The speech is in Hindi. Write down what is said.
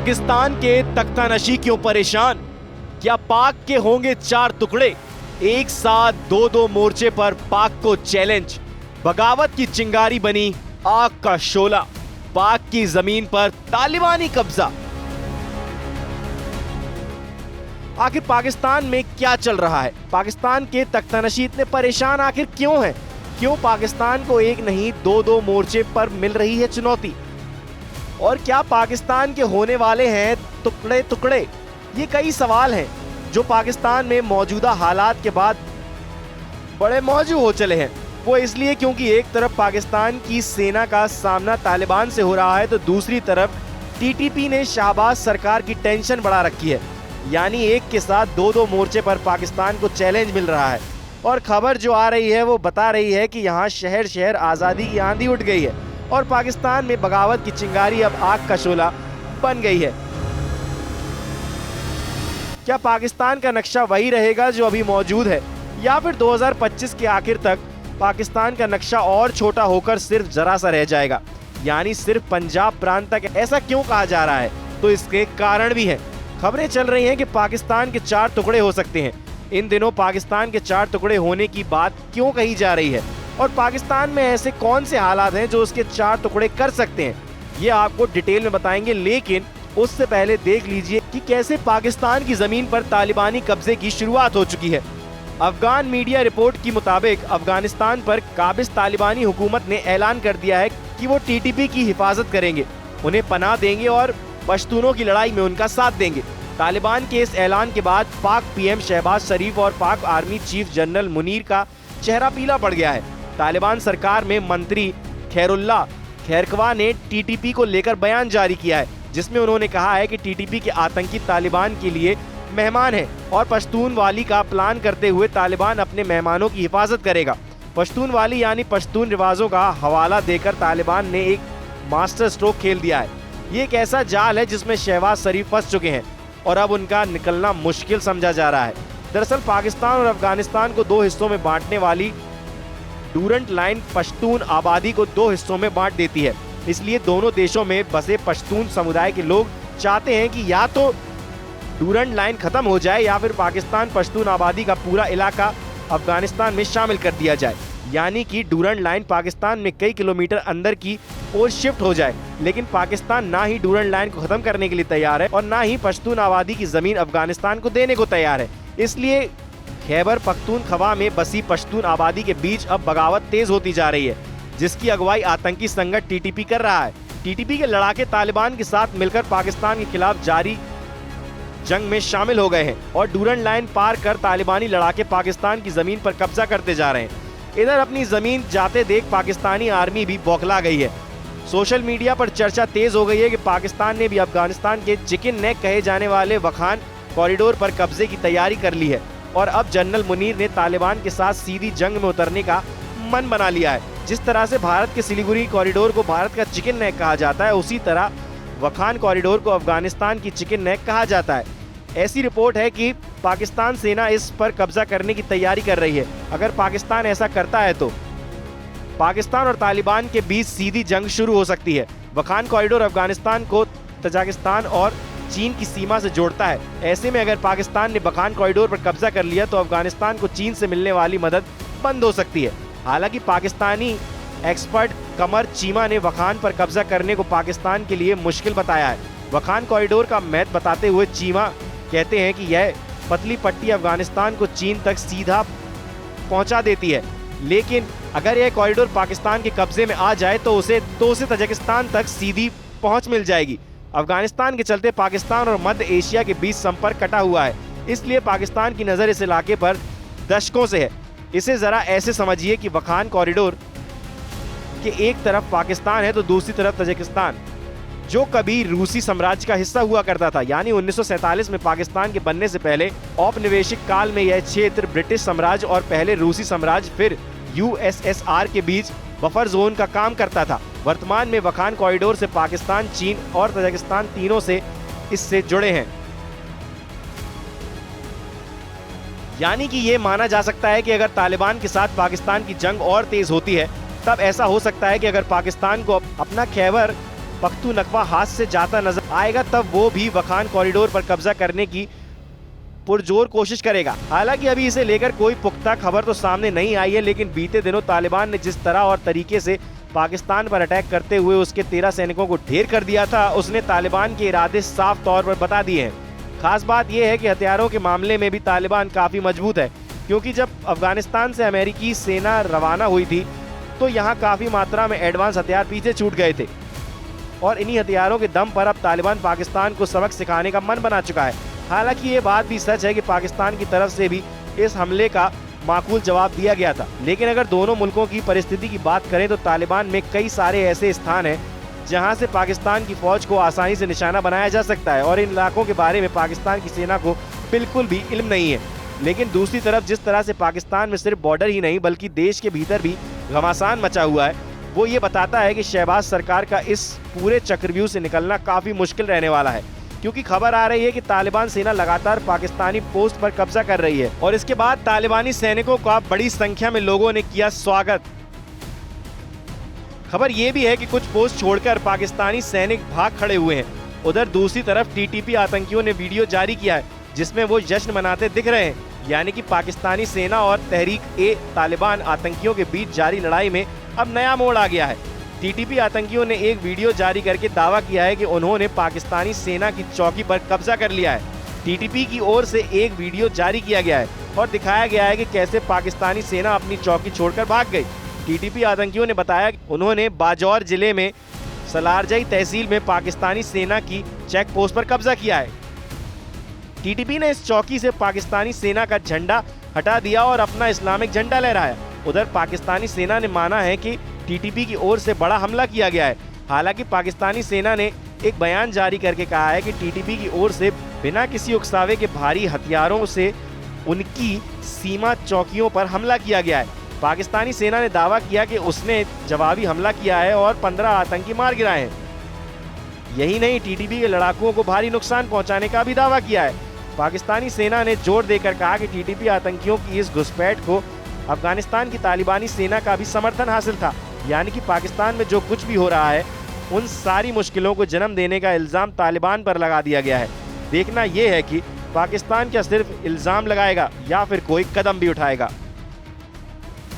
पाकिस्तान के तख्तानशी क्यों परेशान? क्या पाक के होंगे 4 टुकड़े? एक साथ दो मोर्चे पर पाक को चैलेंज। बगावत की चिंगारी बनी आग का शोला। पाक की जमीन पर तालिबानी कब्जा। आखिर पाकिस्तान में क्या चल रहा है? पाकिस्तान के तख्तानशी इतने परेशान आखिर क्यों हैं? क्यों पाकिस्तान को एक नहीं दो मोर्चे पर मिल रही है चुनौती? और क्या पाकिस्तान के होने वाले हैं टुकड़े टुकड़े? ये कई सवाल हैं जो पाकिस्तान में मौजूदा हालात के बाद बड़े मौजू हो चले हैं। वो इसलिए क्योंकि एक तरफ पाकिस्तान की सेना का सामना तालिबान से हो रहा है तो दूसरी तरफ टीटीपी ने शहबाज सरकार की टेंशन बढ़ा रखी है। यानी एक के साथ दो मोर्चे पर पाकिस्तान को चैलेंज मिल रहा है। और खबर जो आ रही है वो बता रही है कि यहाँ शहर शहर आज़ादी की आंधी उठ गई है और पाकिस्तान में बगावत की चिंगारी अब आग का शोला बन गई है। क्या पाकिस्तान का नक्शा वही रहेगा जो अभी मौजूद है, या फिर 2025 के आखिर तक पाकिस्तान का नक्शा और छोटा होकर सिर्फ जरा सा रह जाएगा? यानी सिर्फ पंजाब प्रांत तक। ऐसा क्यों कहा जा रहा है? तो इसके कारण भी हैं। खबरें चल रही हैं कि पाकिस्तान के 4 टुकड़े हो सकते हैं। इन दिनों पाकिस्तान के 4 टुकड़े होने की बात क्यों कही जा रही है और पाकिस्तान में ऐसे कौन से हालात हैं जो उसके 4 टुकड़े कर सकते हैं, ये आपको डिटेल में बताएंगे। लेकिन उससे पहले देख लीजिए कि कैसे पाकिस्तान की जमीन पर तालिबानी कब्जे की शुरुआत हो चुकी है। अफगान मीडिया रिपोर्ट के मुताबिक अफगानिस्तान पर काबिज तालिबानी हुकूमत ने ऐलान कर दिया है कि वो टीटीपी की हिफाजत करेंगे, उन्हें पनाह देंगे और पश्तूनों की लड़ाई में उनका साथ देंगे। तालिबान के इस ऐलान के बाद पाक पीएम शहबाज शरीफ और पाक आर्मी चीफ जनरल मुनीर का चेहरा पीला पड़ गया है। तालिबान सरकार में मंत्री खैरुल्लाह खैरकवा ने टीटीपी को लेकर बयान जारी किया है, जिसमें उन्होंने कहा है कि टीटीपी के आतंकी तालिबान के लिए मेहमान है और पश्तूनवाली का प्लान करते हुए तालिबान अपने मेहमानों की हिफाजत करेगा। पश्तूनवाली यानी पश्तून रिवाजों का हवाला देकर तालिबान ने एक मास्टर स्ट्रोक खेल दिया है। ये एक ऐसा जाल है जिसमें शहबाज शरीफ फंस चुके हैं और अब उनका निकलना मुश्किल समझा जा रहा है। दरअसल पाकिस्तान और अफगानिस्तान को 2 हिस्सों में बांटने वाली डूरंट लाइन पश्तून आबादी को 2 हिस्सों में बांट देती है। इसलिए दोनों देशों में बसे पश्तून समुदाय के लोग चाहते हैं कि या तो डूरंट लाइन खत्म हो जाए या फिर पाकिस्तान पश्तून आबादी का पूरा इलाका अफगानिस्तान में शामिल कर दिया जाए। यानी कि डूरंट लाइन पाकिस्तान में कई किलोमीटर अंदर की ओर शिफ्ट हो जाए। लेकिन पाकिस्तान ना ही डूरंट लाइन को खत्म करने के लिए तैयार है और ना ही पश्तून आबादी की जमीन अफगानिस्तान को देने को तैयार है। इसलिए खैबर पख्तूनख्वा में बसी पश्तून आबादी के बीच अब बगावत तेज होती जा रही है, जिसकी अगुवाई आतंकी संगठन टीटीपी कर रहा है। टीटीपी के लड़ाके तालिबान के साथ मिलकर पाकिस्तान के खिलाफ जारी जंग में शामिल हो गए हैं और डूरंट लाइन पार कर तालिबानी लड़ाके पाकिस्तान की जमीन पर कब्जा करते जा रहे हैं। इधर अपनी जमीन जाते देख पाकिस्तानी आर्मी भी बौखला गई है। सोशल मीडिया पर चर्चा तेज हो गई है कि पाकिस्तान ने भी अफगानिस्तान के चिकन नेक कहे जाने वाले वखान कॉरिडोर पर कब्जे की तैयारी कर ली है और अब जनरल मुनीर ने तालिबान के साथ सीधी जंग में उतरने का मन बना लिया है। जिस तरह से भारत के सिलीगुड़ी कॉरिडोर को भारत का चिकन नेक कहा जाता है, उसी तरह वखान कॉरिडोर को अफगानिस्तान की चिकन नेक कहा जाता है। ऐसी रिपोर्ट है कि पाकिस्तान सेना इस पर कब्जा करने की तैयारी कर रही है। अगर पाकिस्तान ऐसा करता है तो पाकिस्तान और तालिबान के बीच सीधी जंग शुरू हो सकती है। वखान कॉरिडोर अफगानिस्तान को तजाकिस्तान और चीन की सीमा से जोड़ता है। ऐसे में अगर पाकिस्तान ने वखान कॉरिडोर पर कब्जा कर लिया तो अफगानिस्तान को चीन से मिलने वाली मदद बंद हो सकती है। हालांकि पाकिस्तानी एक्सपर्ट कमर चीमा ने वखान पर कब्जा करने को पाकिस्तान के लिए मुश्किल बताया है। वखान कॉरिडोर का महत्व बताते हुए चीमा कहते हैं कि यह पतली पट्टी अफगानिस्तान को चीन तक सीधा पहुंचा देती है, लेकिन अगर यह कॉरिडोर पाकिस्तान के कब्जे में आ जाए तो उसे तजाकिस्तान तक सीधी पहुंच मिल जाएगी। अफगानिस्तान के चलते पाकिस्तान और मध्य एशिया के बीच संपर्क कटा हुआ है, इसलिए पाकिस्तान की नज़र इस इलाके पर दशकों से है। इसे ज़रा ऐसे समझिए कि वखान कॉरिडोर के एक तरफ पाकिस्तान है तो दूसरी तरफ तजाकिस्तान, जो कभी रूसी साम्राज्य का हिस्सा हुआ करता था। यानी 1947 में पाकिस्तान के बनने से पहले औपनिवेशिक काल में यह क्षेत्र ब्रिटिश साम्राज्य और पहले रूसी साम्राज्य फिर यूएसएसआर के बीच बफर जोन का काम करता था। वर्तमान में वखान कॉरिडोर से पाकिस्तान, चीन और तजाकिस्तान तीनों से इससे जुड़े हैं। यानी कि ये माना जा सकता है कि अगर तालिबान के साथ पाकिस्तान की जंग और तेज होती है तब ऐसा हो सकता है कि अगर पाकिस्तान को अपना खैबर पख्तूनख्वा हाथ से जाता नजर आएगा तब वो भी वखान कॉरिडोर पर कब्जा करने की पुरजोर कोशिश करेगा। हालांकि अभी इसे लेकर कोई पुख्ता खबर तो सामने नहीं आई है, लेकिन बीते दिनों तालिबान ने जिस तरह और तरीके से पाकिस्तान पर अटैक करते हुए उसके 13 सैनिकों को ढेर कर दिया था, उसने तालिबान के इरादे साफ तौर पर बता दिए हैं। खास बात यह है कि हथियारों के मामले में भी तालिबान काफी मजबूत है, क्योंकि जब अफगानिस्तान से अमेरिकी सेना रवाना हुई थी तो यहाँ काफी मात्रा में एडवांस हथियार पीछे छूट गए थे और इन्हीं हथियारों के दम पर अब तालिबान पाकिस्तान को सबक सिखाने का मन बना चुका है। हालांकि ये बात भी सच है कि पाकिस्तान की तरफ से भी इस हमले का माकूल जवाब दिया गया था, लेकिन अगर दोनों मुल्कों की परिस्थिति की बात करें तो तालिबान में कई सारे ऐसे स्थान हैं जहां से पाकिस्तान की फौज को आसानी से निशाना बनाया जा सकता है और इन इलाकों के बारे में पाकिस्तान की सेना को बिल्कुल भी इल्म नहीं है। लेकिन दूसरी तरफ जिस तरह से पाकिस्तान में सिर्फ बॉर्डर ही नहीं बल्कि देश के भीतर भी घमासान मचा हुआ है, वो ये बताता है कि शहबाज सरकार का इस पूरे चक्रव्यूह से निकलना काफी मुश्किल रहने वाला है, क्योंकि खबर आ रही है कि तालिबान सेना लगातार पाकिस्तानी पोस्ट पर कब्जा कर रही है और इसके बाद तालिबानी सैनिकों का बड़ी संख्या में लोगों ने किया स्वागत। खबर ये भी है कि कुछ पोस्ट छोड़कर पाकिस्तानी सैनिक भाग खड़े हुए हैं। उधर दूसरी तरफ टीटीपी आतंकियों ने वीडियो जारी किया है जिसमें वो जश्न मनाते दिख रहे हैं, यानी कि पाकिस्तानी सेना और तहरीक-ए-तालिबान आतंकियों के बीच जारी लड़ाई में अब नया मोड़ आ गया है। टीटीपी आतंकियों ने एक वीडियो जारी करके दावा किया है कि उन्होंने पाकिस्तानी सेना की चौकी पर कब्जा कर लिया है। टीटीपी की ओर से एक वीडियो जारी किया गया है और दिखाया गया है कि कैसे पाकिस्तानी सेना अपनी चौकी छोड़कर भाग गई। टीटीपी आतंकियों ने बताया कि उन्होंने बाजौर जिले में सलारजई तहसील में पाकिस्तानी सेना की चेक पोस्ट पर कब्जा किया है। टीटीपी ने इस चौकी से पाकिस्तानी सेना का झंडा हटा दिया और अपना इस्लामिक झंडा लहराया। उधर पाकिस्तानी सेना ने माना है कि टीटीपी की ओर से बड़ा हमला किया गया है। हालांकि पाकिस्तानी सेना ने एक बयान जारी करके कहा है कि टीटीपी की ओर से बिना किसी उकसावे के भारी हथियारों से उनकी सीमा चौकियों पर हमला किया गया है। पाकिस्तानी सेना ने दावा किया कि उसने जवाबी हमला किया है और 15 आतंकी मार गिराए हैं। यही नहीं, टीटीपी के लड़ाकुओं को भारी नुकसान पहुंचाने का भी दावा किया है। पाकिस्तानी सेना ने जोर देकर कहा कि टीटीपी आतंकियों की इस घुसपैठ को अफगानिस्तान की तालिबानी सेना का भी समर्थन हासिल था, यानी कि पाकिस्तान में जो कुछ भी हो रहा है उन सारी मुश्किलों को जन्म देने का इल्ज़ाम तालिबान पर लगा दिया गया है। देखना यह है कि पाकिस्तान क्या सिर्फ इल्ज़ाम लगाएगा या फिर कोई कदम भी उठाएगा।